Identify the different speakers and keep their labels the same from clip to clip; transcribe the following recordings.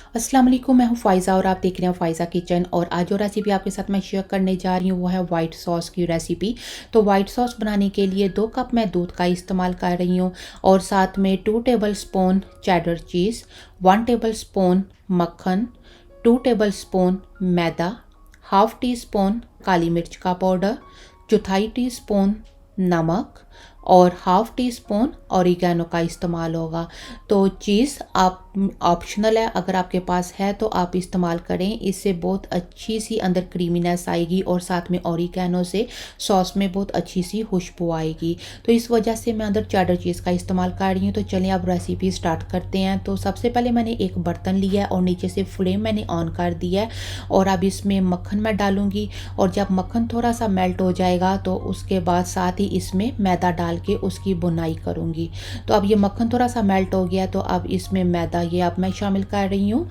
Speaker 1: अस्सलाम वालेकुम, मैं हूँ फ़ाइज़ा और आप देख रहे हैं फ़ाइज़ा किचन। और आज जो रेसिपी आपके साथ मैं शेयर करने जा रही हूँ वो है वाइट सॉस की रेसिपी। तो वाइट सॉस बनाने के लिए 2 कप मैं दूध का इस्तेमाल कर रही हूँ और साथ में 2 टेबलस्पून चेडर चीज़, 1 टेबलस्पून मक्खन, 2 टेबलस्पून मैदा, हाफ़ टी स्पून काली मिर्च का पाउडर, चौथाई टीस्पून नमक और हाफ़ टी स्पून ऑरिगेनो का इस्तेमाल होगा। तो चीज़ आप ऑप्शनल है, अगर आपके पास है तो आप इस्तेमाल करें, इससे बहुत अच्छी सी अंदर क्रीमीनेस आएगी और साथ में ऑरिगेनो से सॉस में बहुत अच्छी सी खुशबू आएगी। तो इस वजह से मैं अंदर चेडर चीज़ का इस्तेमाल कर रही हूँ। तो चलिए अब रेसिपी स्टार्ट करते हैं। तो सबसे पहले मैंने एक बर्तन लिया है और नीचे से फ्लेम मैंने ऑन कर दिया है और अब इसमें मक्खन मैं डालूंगी और जब मक्खन थोड़ा सा मेल्ट हो जाएगा तो उसके बाद साथ ही इसमें मैदा डाल के उसकी बुनाई करूँगी। तो अब ये मक्खन थोड़ा सा मेल्ट हो गया तो अब इसमें मैदा ये अब मैं शामिल कर रही हूँ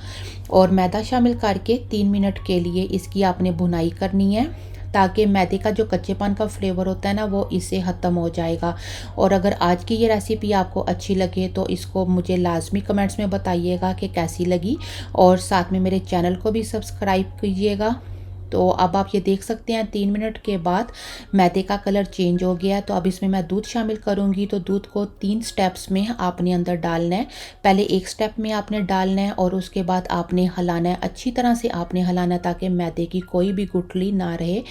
Speaker 1: और मैदा शामिल करके 3 मिनट के लिए इसकी आपने बुनाई करनी है ताकि मैदे का जो कच्चेपन का फ्लेवर होता है ना वो इससे ख़त्म हो जाएगा। और अगर आज की ये रेसिपी आपको अच्छी लगे तो इसको मुझे लाजमी कमेंट्स में बताइएगा कि कैसी लगी और साथ में मेरे चैनल को भी सब्सक्राइब कीजिएगा। तो अब आप ये देख सकते हैं 3 मिनट के बाद मैदे का कलर चेंज हो गया। तो अब इसमें मैं दूध शामिल करूंगी। तो दूध को 3 स्टेप्स में आपने अंदर डालना है। पहले एक स्टेप में आपने डालना है और उसके बाद आपने हिलाना है, अच्छी तरह से आपने हिलाना है ताकि मैदे की कोई भी गुठली ना रहे।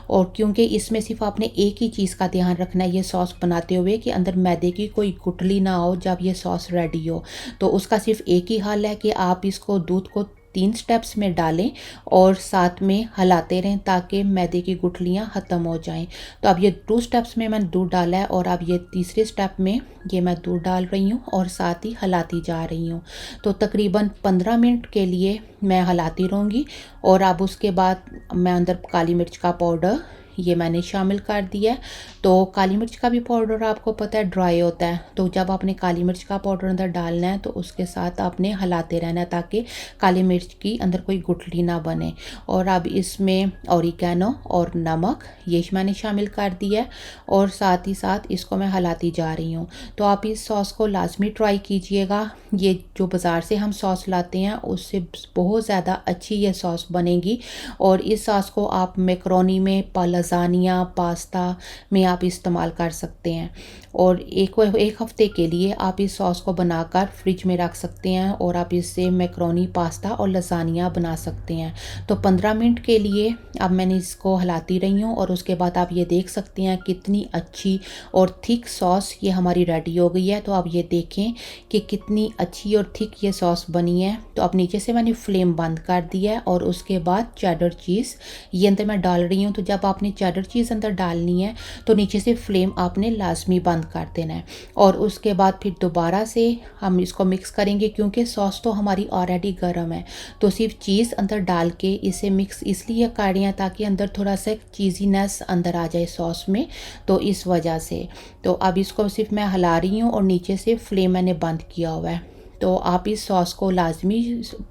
Speaker 1: और क्योंकि इसमें सिर्फ आपने एक ही चीज़ का ध्यान रखना है ये सॉस बनाते हुए कि अंदर मैदे की कोई गुठली ना हो जब ये सॉस रेडी हो। तो उसका सिर्फ एक ही हल है कि आप इसको दूध को 3 स्टेप्स में डालें और साथ में हिलाते रहें ताकि मैदे की गुठलियाँ ख़त्म हो जाएं। तो अब ये 2 स्टेप्स में मैंने दूध डाला है और अब ये तीसरे स्टेप में ये मैं दूध डाल रही हूँ और साथ ही हिलाती जा रही हूँ। तो तकरीबन 15 मिनट के लिए मैं हिलाती रहूँगी और अब उसके बाद मैं अंदर काली मिर्च का पाउडर ये मैंने शामिल कर दिया है। तो काली मिर्च का भी पाउडर आपको पता है ड्राई होता है, तो जब आपने काली मिर्च का पाउडर अंदर डालना है तो उसके साथ आपने हिलाते रहना है ताकि काली मिर्च की अंदर कोई गुठली ना बने। और अब इसमें ऑरिगेनो और नमक ये मैंने शामिल कर दिया है और साथ ही साथ इसको मैं हिलाती जा रही हूँ। तो आप इस सॉस को लाजमी ट्राई कीजिएगा। ये जो बाज़ार से हम सॉस लाते हैं उससे बहुत ज़्यादा अच्छी ये सॉस बनेगी और इस सॉस को आप मैकरोनी में, लज़ानिया, पास्ता में आप इस्तेमाल कर सकते हैं और एक हफ्ते के लिए आप इस सॉस को बनाकर फ्रिज में रख सकते हैं और आप इससे मैकरोनी, पास्ता और लज़ानिया बना सकते हैं। तो 15 मिनट के लिए अब मैंने इसको हिलाती रही हूँ और उसके बाद आप ये देख सकते हैं कितनी अच्छी और थिक सॉस ये हमारी रेडी हो गई है। तो आप ये देखें कि कितनी अच्छी और थिक ये सॉस बनी है। तो अब नीचे से मैंने फ्लेम बंद कर दिया है और उसके बाद चेडर चीज़ ये अंदर मैं डाल रही हूँ। तो जब आपने चेडर चीज़ अंदर डालनी है तो नीचे से फ्लेम आपने लाजमी बंद कर देना है और उसके बाद फिर दोबारा से हम इसको मिक्स करेंगे क्योंकि सॉस तो हमारी ऑलरेडी गर्म है। तो सिर्फ चीज़ अंदर डाल के इसे मिक्स इसलिए कर रहे हैं ताकि अंदर थोड़ा सा चीज़ीनेस अंदर आ जाए सॉस में, तो इस वजह से। तो अब इसको सिर्फ मैं हिला रही हूँ और नीचे से फ्लेम मैंने बंद किया हुआ है। तो आप इस सॉस को लाजमी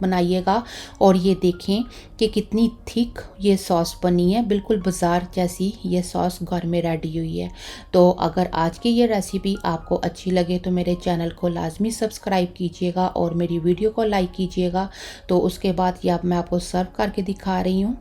Speaker 1: बनाइएगा और ये देखें कि कितनी थिक ये सॉस बनी है, बिल्कुल बाज़ार जैसी ये सॉस घर में रेडी हुई है। तो अगर आज की ये रेसिपी आपको अच्छी लगे तो मेरे चैनल को लाजमी सब्सक्राइब कीजिएगा और मेरी वीडियो को लाइक कीजिएगा। तो उसके बाद ये अब मैं आपको सर्व करके दिखा रही हूँ।